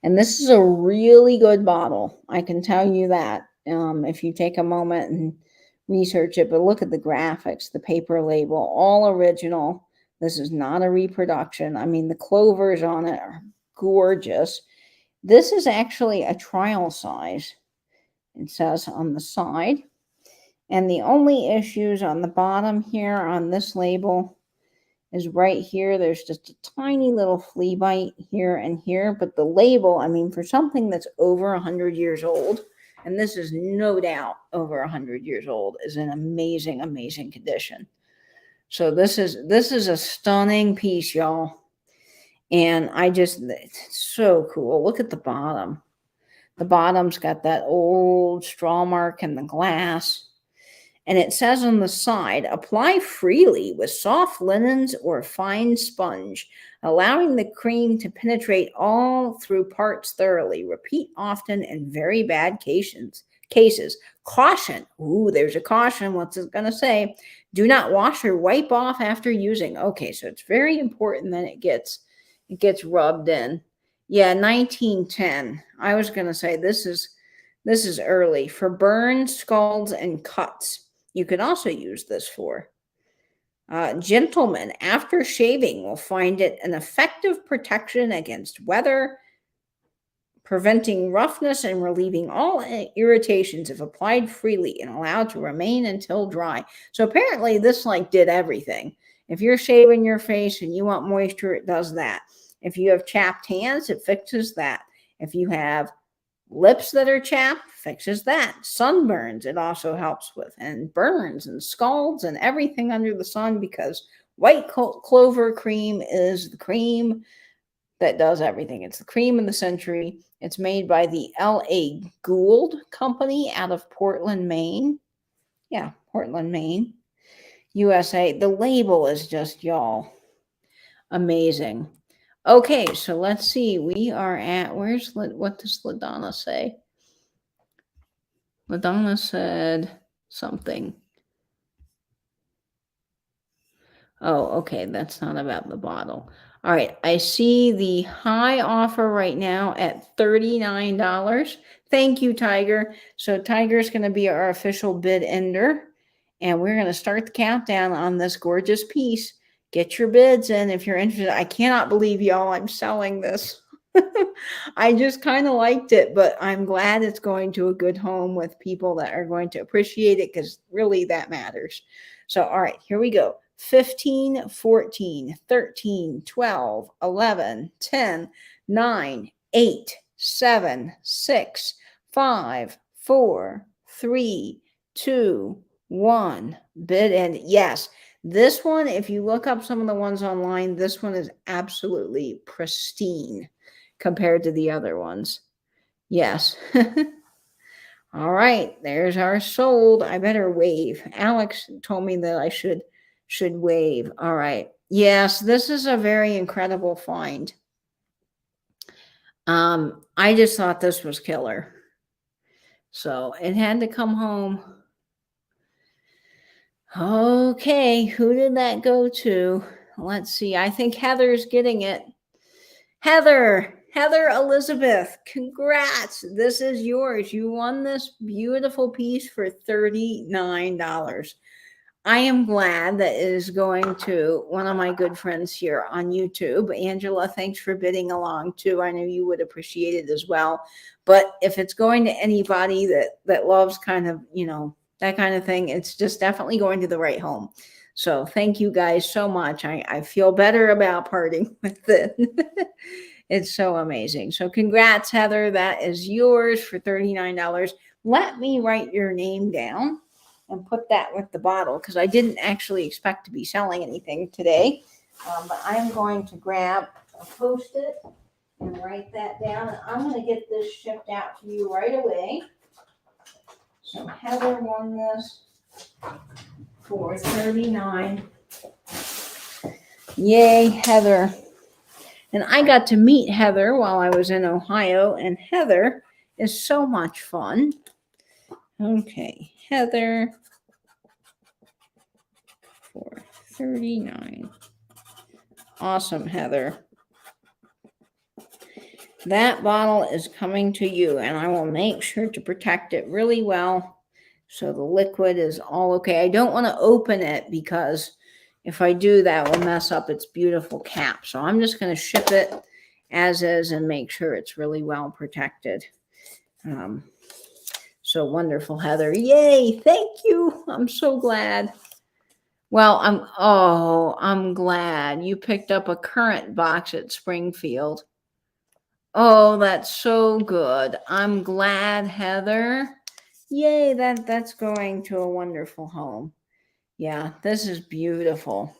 And this is a really good bottle. I can tell you that if you take a moment and research it. But look at the graphics, the paper label, all original. This is not a reproduction. I mean, the clovers on it are gorgeous. This is actually a trial size, it says on the side. And the only issues on the bottom here on this label is right here. There's just a tiny little flea bite here and here. But the label, I mean, for something that's over 100 years old, and this is no doubt over 100 years old, is in amazing, amazing condition. So this is a stunning piece, y'all. And it's so cool. Look at the bottom. The bottom's got that old straw mark in the glass. And it says on the side, apply freely with soft linens or fine sponge, allowing the cream to penetrate all through parts thoroughly. Repeat often in very bad cases. Caution. Ooh, there's a caution. What's it going to say? Do not wash or wipe off after using. Okay, so it's very important that it gets rubbed in. Yeah, 1910. I was going to say this is early. For burns, scalds, and cuts. You could also use this for. Gentlemen, after shaving, will find it an effective protection against weather, preventing roughness and relieving all irritations if applied freely and allowed to remain until dry. So apparently this did everything. If you're shaving your face and you want moisture, it does that. If you have chapped hands, it fixes that. If you have lips that are chapped, fixes that. Sunburns, it also helps with, and burns and scalds and everything under the sun, because white clover cream is the cream that does everything. It's the cream of the century. It's made by the L.A. Gould Company out of Portland, Maine. Yeah, Portland, Maine, USA. The label is just, y'all, amazing. Okay, so let's see. We are at, what does LaDonna say? LaDonna said something. Oh, okay, that's not about the bottle. All right, I see the high offer right now at $39. Thank you, Tiger. So Tiger's going to be our official bid ender, and we're going to start the countdown on this gorgeous piece. Get your bids in if you're interested. I cannot believe, y'all, I'm selling this. I just kind of liked it, but I'm glad it's going to a good home with people that are going to appreciate it, because really that matters. So, all right, here we go. 15, 14, 13, 12, 11, 10, 9, 8, 7, 6, 5, 4, 3, 2, 1. Bid and yes. This one, if you look up some of the ones online, this one is absolutely pristine compared to the other ones. Yes. All right, there's our sold. I better wave. Alex told me that I should wave. All right. Yes, this is a very incredible find. I just thought this was killer. So it had to come home. Okay, who did that go to? Let's see. I think Heather's getting it. Heather Elizabeth, congrats. This is yours. You won this beautiful piece for $39. I am glad that it is going to one of my good friends here on YouTube. Angela, thanks for bidding along too. I know you would appreciate it as well. But if it's going to anybody that loves kind of, that kind of thing, it's just definitely going to the right home. So thank you guys so much. I feel better about parting with it. It's so amazing. So congrats, Heather. That is yours for $39. Let me write your name down and put that with the bottle, because I didn't actually expect to be selling anything today. But I'm going to grab a Post-it and write that down. And I'm going to get this shipped out to you right away. So Heather won this for $39. Yay, Heather. And I got to meet Heather while I was in Ohio, and Heather is so much fun. Okay, Heather 439. Awesome, Heather. That bottle is coming to you, and I will make sure to protect it really well so the liquid is all okay. I don't want to open it because if I do, that will mess up its beautiful cap. So I'm just going to ship it as is and make sure it's really well protected. So wonderful, Heather. Yay, thank you. I'm so glad. Well, I'm glad you picked up a current box at Springfeild. Oh, that's so good. I'm glad, Heather. Yay, that's going to a wonderful home. Yeah, this is beautiful.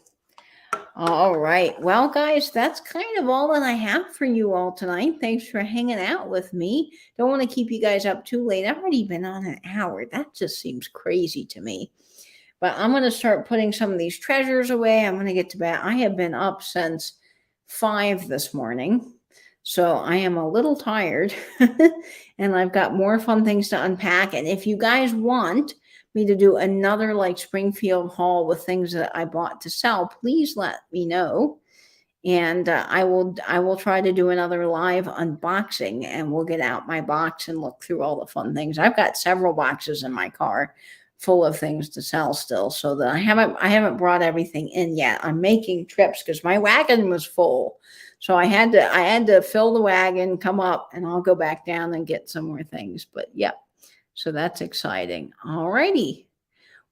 All right. Well, guys, that's kind of all that I have for you all tonight. Thanks for hanging out with me. Don't want to keep you guys up too late. I've already been on an hour. That just seems crazy to me. But I'm going to start putting some of these treasures away. I'm going to get to bed. I have been up since 5 this morning. So I am a little tired and I've got more fun things to unpack. And if you guys want me to do another like Springfeild haul with things that I bought to sell, please let me know. And I will try to do another live unboxing, and we'll get out my box and look through all the fun things. I've got several boxes in my car full of things to sell still, so that I haven't brought everything in yet. I'm making trips because my wagon was full. So I had to fill the wagon, come up, and I'll go back down and get some more things. But yep. So that's exciting. All righty.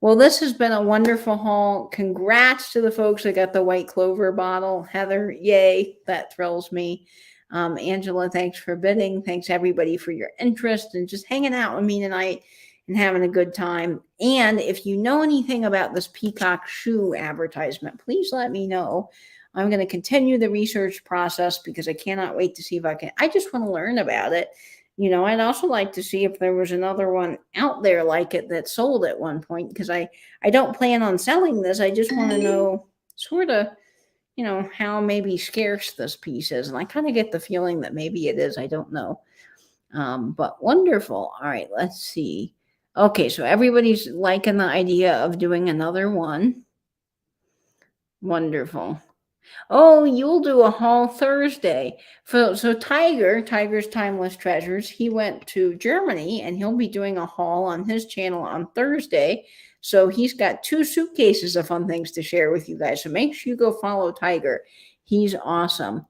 Well, this has been a wonderful haul. Congrats to the folks that got the White Clover bottle. Heather, yay. That thrills me. Angela, thanks for bidding. Thanks everybody for your interest and just hanging out with me tonight and having a good time. And if you know anything about this peacock shoe advertisement, please let me know. I'm going to continue the research process because I cannot wait to see if I just want to learn about it. I'd also like to see if there was another one out there like it that sold at one point, because I don't plan on selling this. I just want to know sort of, how maybe scarce this piece is. And I kind of get the feeling that maybe it is. I don't know. But wonderful. All right, let's see. Okay, so everybody's liking the idea of doing another one. Wonderful. Oh, you'll do a haul Thursday. So Tiger's Timeless Treasures, he went to Germany and he'll be doing a haul on his channel on Thursday. So he's got 2 suitcases of fun things to share with you guys. So make sure you go follow Tiger. He's awesome.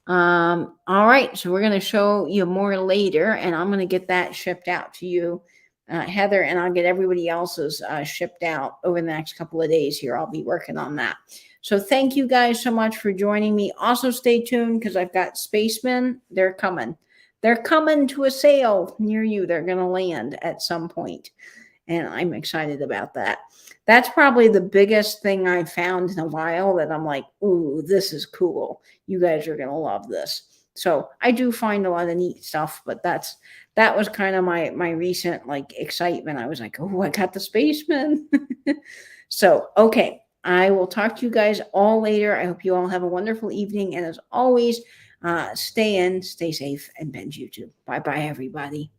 All right, so we're going to show you more later, and I'm going to get that shipped out to you, Heather, and I'll get everybody else's shipped out over the next couple of days here. I'll be working on that. So thank you guys so much for joining me. Also stay tuned because I've got spacemen. They're coming. They're coming to a sale near you. They're going to land at some point, and I'm excited about that. That's probably the biggest thing I've found in a while that I'm like, ooh, this is cool. You guys are going to love this. So I do find a lot of neat stuff, but that was kind of my recent like excitement. I was like, oh, I got the spaceman. So, okay. I will talk to you guys all later. I hope you all have a wonderful evening. And as always, stay in, stay safe, and binge YouTube. Bye-bye, everybody.